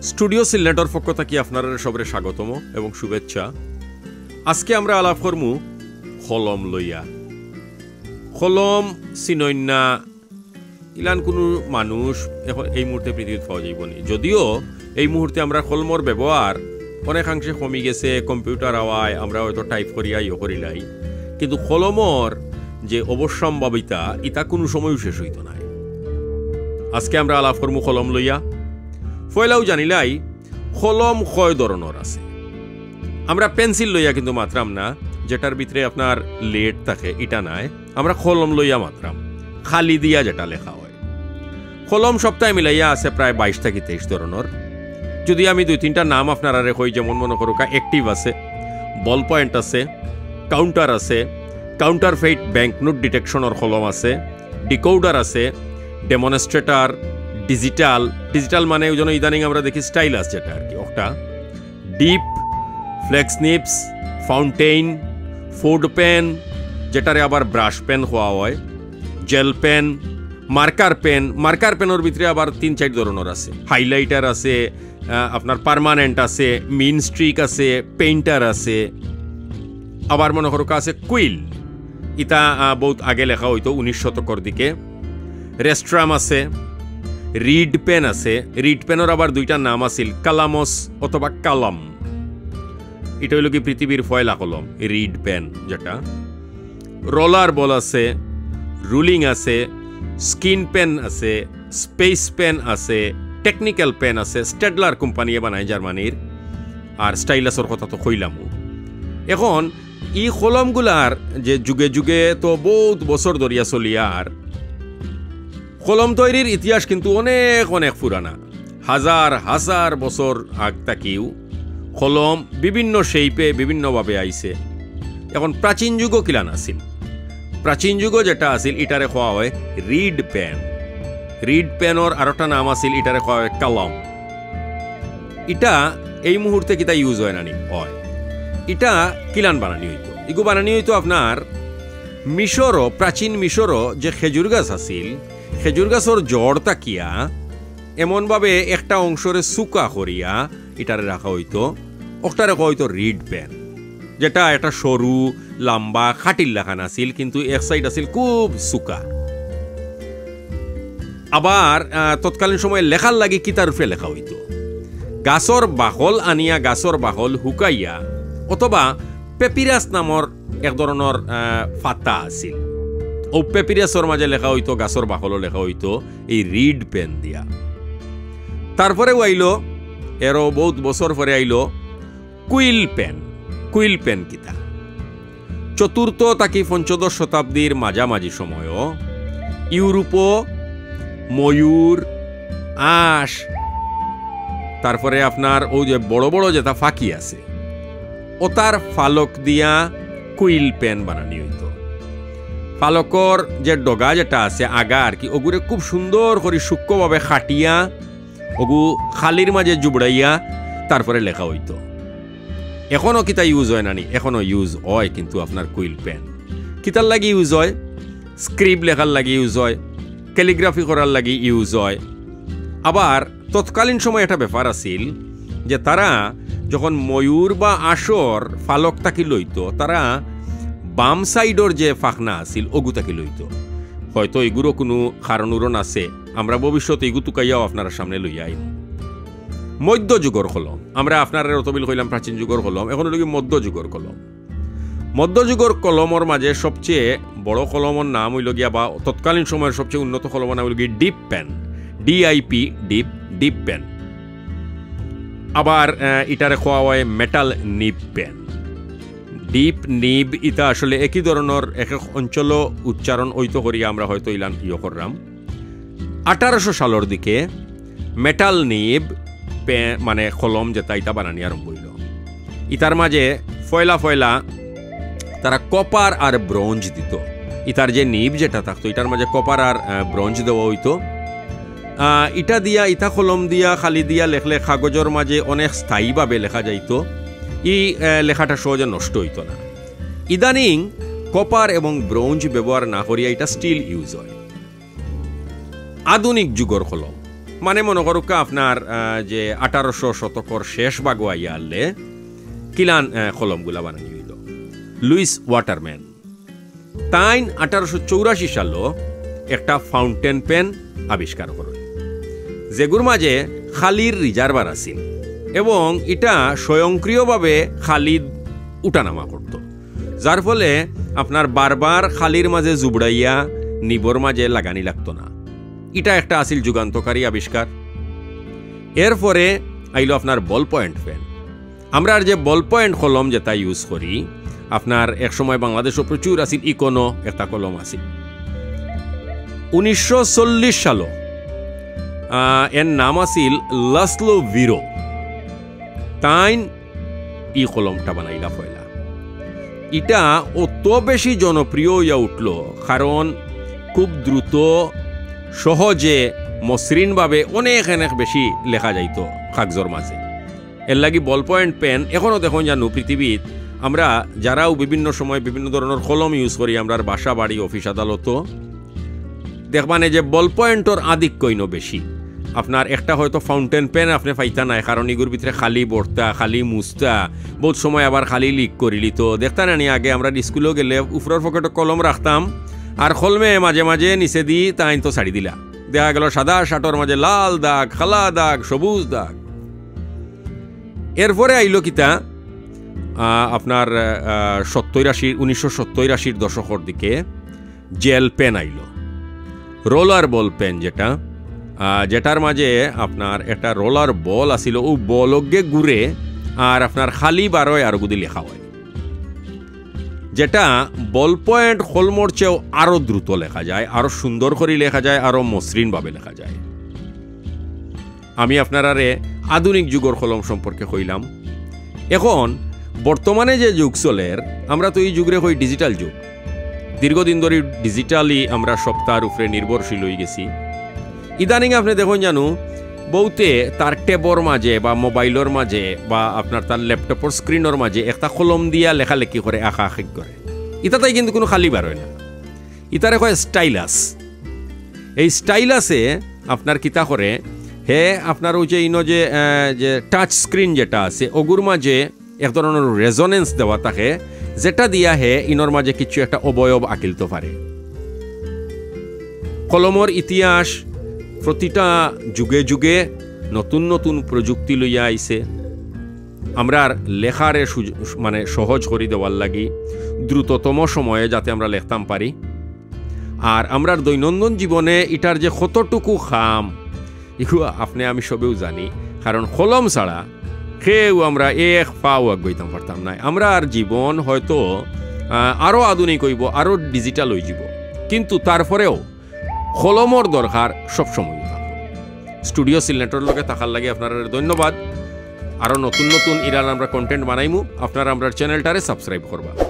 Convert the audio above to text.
Studio সিলেটর পক্ষ থেকে আপনারা সবরে স্বাগতম এবং শুভেচ্ছা। আজকে আমরা আলাপ করমু কলম লইয়া। কলম চিনন্যা ইলান কোনো মানুষ এখন এই মুহূর্তে পৃথিবীতে পাওয়া যাইবনি, যদিও এই মুহূর্তে আমরা কলমর ব্যবহার অনেকাংশে কমে গেছে। কম্পিউটার আওয়ায় আমরা হয়তো টাইপ করিয়া করিলাই, কিন্তু কলমর যে অবশ্যম্ভাবিতা ইতা কোনো সময়ও শেষ হইত নাই। আজকে আমরা আলাপ করমু কলম লইয়া। পয়লাও জানিলাই কলম কয় ধরনের আছে। আমরা পেন্সিল লইয়া কিন্তু মাত্রাম না, যেটার ভিতরে আপনার লেড থাকে, এটা নাই। আমরা কলম লইয়া মাত্রাম, খালি দিয়া যেটা লেখা হয়। কলম সপ্তাহে মিলাইয়া আছে প্রায় 22 থেকে 23 ধরনের। যদি আমি 2-3টা নাম আপনারা কই, যেমন মনে করুক অ্যাক্টিভ আছে, বল পয়েন্ট আছে, কাউন্টার আছে, কাউন্টার ফেইট ব্যাংক নোট ডিটেকশনের কলম আছে, ডিকোডার আছে, ডেমনস্ট্রেটার, ডিজিটাল মানে ওই জন্য ইদানিং আমরা দেখি স্টাইলাস যেটা আর কি, ওটা dip, flex nibs, fountain, fude pen, যেটারে আবার ব্রাশ পেন হওয়া হয়, জেল পেন, মার্কার পেনের ভিতরে আবার 3-4 ধরনের আছে। হাইলাইটার আছে, আপনার পার্মানেন্ট আছে, মিন স্ট্রিক আছে, পেইন্টার আছে, আবার মনে করুক আছে কুইল। ইটা বহুত আগে লেখা হইতো 19 শতকের দিকে। রেস্ট্রাম আছে, রিড পেন আছে। রিড পেনের আবার 2টা নাম আছিল, কালামস অথবা কালাম। এটা হইল কি পৃথিবীর ফয়লা কলম, রিড পেন যেটা। রোলার বল আছে, রুলিং আছে, স্কিন পেন আছে, স্পেস পেন আছে, টেকনিক্যাল পেন আছে। স্টেডলার কোম্পানিয়ে বানায় জার্মানির। আর স্টাইলাসের কথা তো কইলামও। এখন এই কলমগুলার যে যুগে যুগে তো বহুত বছর ধরিয়া চলিয়ার, কলম তৈরির ইতিহাস কিন্তু অনেক অনেক পুরানা। হাজার বছর আগ তাকিও কলম বিভিন্ন শেপে বিভিন্নভাবে আইছে। এখন প্রাচীন যুগও কিলান আছিল। প্রাচীন যুগ যেটা আছিল ইটারে খাওয়া হয় রিড পেন। রিড পেনের আরেকটা নাম আছিল, ইটারে খাওয়া হয় কলম। ইটা এই মুহূর্তে কিতা ইউজ হয় না নি হয়। ইটা কিলান বানানি হইতো, ইগু বানানি হইতো আপনার মিশরও, প্রাচীন মিশরও যে খেজুর গাছ আছিল, খেজুর গাছের জড় তাকিয়া এমনভাবে একটা অংশরে সুকা করিয়া এটারে রাখা হইতো। ওটারে রাখা হইতো রিড পেন, যেটা একটা সরু লম্বা খাটিল লেখান আছিল, কিন্তু এক সাইড আছিল খুব সুকা। আবার তৎকালীন সময়ে লেখার লাগি কিতার উপরে লেখা হইতো। গাছর বাকল আনিয়া গাছর বাকল হুকাইয়া, অথবা পেপিরাস নামর এক ধরনের ফাতা আছিল, ও পেপিরাসের মাঝে লেখা হইতো, গাছর বাকলও লেখা হইতো এই রিড পেন দিয়া। তারপরেও আইলো, এরও বহুত বছর পরে আইলো কুইল পেন। কুইল পেন কিতা 4th থেকে 15 শতাব্দীর মাঝামাঝি সময়ও ইউরোপও ময়ূর, আঁশ, তারপরে আপনার ও যে বড় বড় যেটা ফাঁকি আছে, ও তার ফালক দিয়া কুইল পেন বানানি হইতো। ফালকর যে ডগা যেটা আছে আগা আর কি, ওগুরে খুব সুন্দর করে সূক্ষ্মভাবে খাটিয়া ওগু খালির মাঝে জুবড়াইয়া তারপরে লেখা হইতো। এখনও কিতা ইউজ হয় নানি, এখনও ইউজ হয় কিন্তু আপনার কুইল পেন। কিতার লাগি ইউজ হয়, স্ক্রিপ্ট লেখার লাগি ইউজ হয়, ক্যালিগ্রাফি করার লাগি ইউজ হয়। আবার তৎকালীন সময় একটা ব্যাপার আছিল যে তারা যখন ময়ূর বা আশর ফালক তাকি লইতো, তারা বাম সাইডর যে ফাঁকনা আছিল ওগু তাকি লইতো। হয়তো এগুলো কোনো কারণ আছে, আমরা ভবিষ্যতে এগু তুকাইয়াও আপনারা সামনে লইয়া আইন। মধ্যযুগর কলম, আমরা আপনারা রতবিল কইলাম প্রাচীন যুগর কলম, এখন হলো কি মধ্যযুগর কলম। মধ্যযুগর কলমর মাঝে সবচেয়ে বড় কলমর নাম হইল গিয়া, বা তৎকালীন সময়ের সবচেয়ে উন্নত কলমের নাম হইল গিয়ে dip pen, DIP, dip pen. আবার ইটারে খাওয়া হয় মেটাল নিব পেন। ডিপ নিব ইটা আসলে একই ধরনের, এক এক অঞ্চল উচ্চারণ ঐতো করিয়া আমরা হয়তো ইলান করলাম। 1800 সালের দিকে মেটাল নিব পেন মানে কলম যেটা ইটা বানানি আরম্ভ হইল। ইতার মাঝে ফয়লা তারা কপার আর ব্রোঞ্জ দিত। ইতার যে নিব যেটা থাকতো, ইটার মাঝে কপার আর ব্রোঞ্জ দেওয়া হইতো। ইটা কলম দিয়া খালি দিয়া লেখলে কাগজের মাঝে অনেক স্থায়ীভাবে লেখা যাইতো। এই লেখাটা সহজে নষ্ট হইতো না। ইদানিং কপার এবং ব্রোঞ্জ ব্যবহার না করিয়া এটা স্টিল ইউজ হয়। আধুনিক যুগের কলম মানে মনে করুক আপনার যে 1800 শতকর শেষ ভাগো আইয়া আনলে কিলান কলমগুলা বানানি হইল লুইস ওয়াটারম্যান তাই 1884 সালও একটা ফাউন্টেন পেন আবিষ্কার করেন যেগুর মাঝে খালির রিজার্ভার আছিল এবং এটা স্বয়ংক্রিয়ভাবে খালি উঠানামা করত যার ফলে আপনার বারবার খালির মাঝে জুবড়াইয়া নিবর মাঝে লাগানি লাগতো না এটা একটা আছিল যুগান্তকারী আবিষ্কার এরপরে আইলো আপনার বল পয়েন্ট পেন আমরা আর যে বল পয়েন্ট কলম যেটা ইউজ করি আপনার এক সময় বাংলাদেশও প্রচুর আছিল ইকোনো একটা কলম আছিল 1940 সালও এর নাম আছিল লাসলো ভিরো তাইন ই কলমটা বানাইলা পয়লা এটা অত বেশি জনপ্রিয় হইয়া উঠল কারণ খুব দ্রুত সহজে মসৃণভাবে অনেক বেশি লেখা যাইত কাগজের মাঝে এর লাগি বল পয়েন্ট পেন এখনও দেখুন জানো পৃথিবীত আমরা যারাও বিভিন্ন সময় বিভিন্ন ধরনের কলম ইউজ করি আমরা বাসা বাড়ি অফিস আদালত দেখবানে যে বল পয়েন্টর আধিক্য বেশি আপনার একটা হয়তো ফাউন্টেন পেন আপনি পাইতা নাই কারণ এগুলোর ভিতরে খালি বর্তা খালি মুস্তা বহুত সময় আবার খালি লিক করিলি তো দেখতা না আগে আমরা স্কুলেও গেলে উপরের পকেটে কলম রাখতাম আর কলমে মাঝে মাঝে নিচে দি তাই তো ছাড়ি দিলা দেখা গেল সাদা শার্টর মাঝে লাল দাগ খালা দাগ সবুজ দাগ এরপরে আইলো কিতা আপনার 1970-80 দশকের দিকে জেল পেন আইল রোলার বল পেন যেটার মাঝে আপনার একটা রোলার বল আসিল ও বলগে ঘুরে আর আপনার খালি বারোয় আর গুদি লেখা হয় যেটা বল পয়েন্ট কলমর চেয়েও আরো দ্রুত লেখা যায় আরো সুন্দর করে লেখা যায় আরো মসৃণভাবে লেখা যায় আমি আপনারারে আধুনিক যুগের কলম সম্পর্কে কইলাম এখন বর্তমানে যে যুগ চলের আমরা তো এই যুগে কই ডিজিটাল যুগ দীর্ঘদিন ধরে ডিজিটালি আমরা সপ্তাহের উপরে নির্ভরশীল হয়ে গেছি ইদানিং আপনি দেখুন জানো বহুতে তার ট্যাবর মাঝে বা মোবাইলের মাঝে বা আপনার তার ল্যাপটপের স্ক্রিনের মাঝে একটা কলম দিয়া লেখালেখি করে আঁকাআঁকি করে ইতাতাই কিন্তু কোনো খালি বার হয় না ইতারে কয় স্টাইলাস এই স্টাইলাসে আপনার কিতা করে হে আপনার ওই যে ইনো যে টাচ স্ক্রিন যেটা আছে ওগুর মাঝে এক ধরনের রেজোনেন্স দেওয়া থাকে যেটা দিয়া হে ইনোর মাঝে কিছু একটা অবয়ব আঁকিলতে পারে কলমর ইতিহাস প্রতিটা যুগে যুগে নতুন নতুন প্রযুক্তি লইয়া আইছে আমরা লেখারে মানে সহজ করে দেওয়ার লাগি দ্রুততম সময়ে যাতে আমরা লিখতাম পারি আর আমরা দৈনন্দিন জীবনে এটার যে কতটুকু খাম এগুলো আপনি আমি সবেও জানি কারণ কলম ছাড়া কেউ আমরা এক পাও আগাইতাম পারতাম না আমরা আর জীবন হয়তো আরও আধুনিক হইব আরও ডিজিটাল হয়ে যাব কিন্তু তারপরেও কলমর দরকার সবসময় স্টুডিও সিলনেটর লগে থাকার লাগে আপনারা ধন্যবাদ আরও নতুন নতুন ইরান আমরা কন্টেন্ট বানাইমু আপনারা আমরা চ্যানেলটারে সাবস্ক্রাইব করবা।